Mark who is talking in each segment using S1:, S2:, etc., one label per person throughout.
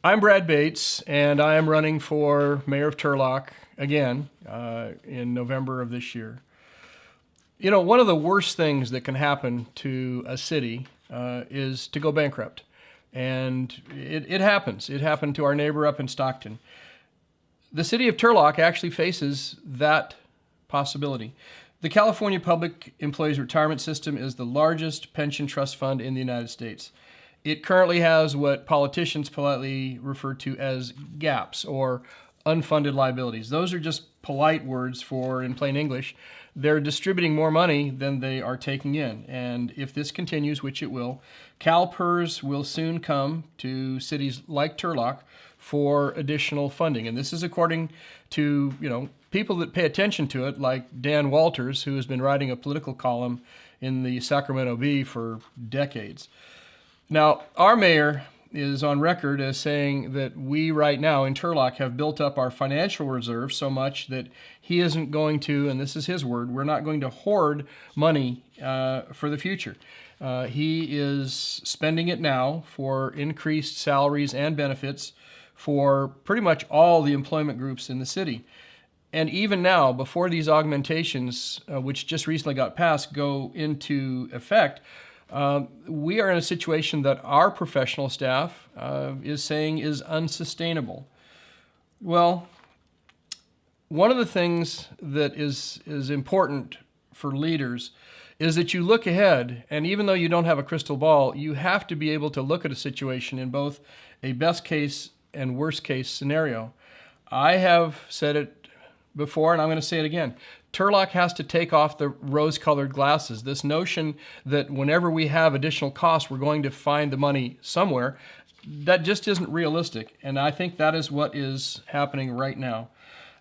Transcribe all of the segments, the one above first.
S1: I'm Brad Bates, and I am running for mayor of Turlock again in November of this year. You know, one of the worst things that can happen to a city is to go bankrupt. And it happens. It happened to our neighbor up in Stockton. The city of Turlock actually faces that possibility. The California Public Employees Retirement System is the largest pension trust fund in the United States. It currently has what politicians politely refer to as gaps or unfunded liabilities. Those are just polite words for, in plain English, they're distributing more money than they are taking in. And if this continues, which it will, CalPERS will soon come to cities like Turlock for additional funding. And this is according to, people that pay attention to it, like Dan Walters, who has been writing a political column in the Sacramento Bee for decades. Now, our mayor is on record as saying that we right now in Turlock have built up our financial reserve so much that he isn't going to, and this is his word, we're not going to hoard money for the future. He is spending it now for increased salaries and benefits for pretty much all the employment groups in the city. And even now, before these augmentations, which just recently got passed, go into effect, we are in a situation that our professional staff is saying is unsustainable. Well, one of the things that is important for leaders is that you look ahead, and even though you don't have a crystal ball, you have to be able to look at a situation in both a best case and worst case scenario. I have said it before, and I'm going to say it again. Turlock has to take off the rose-colored glasses. This notion that whenever we have additional costs, we're going to find the money somewhere, that just isn't realistic. And I think that is what is happening right now.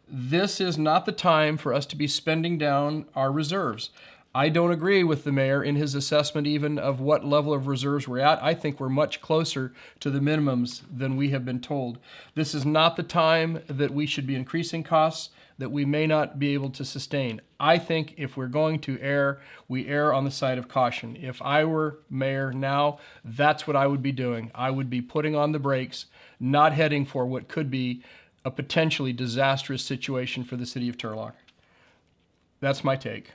S1: This is not the time for us to be spending down our reserves. I don't agree with the mayor in his assessment even of what level of reserves we're at. I think we're much closer to the minimums than we have been told. This is not the time that we should be increasing costs that we may not be able to sustain. I think if we're going to err, we err on the side of caution. If I were mayor now, that's what I would be doing. I would be putting on the brakes, not heading for what could be a potentially disastrous situation for the city of Turlock. That's my take.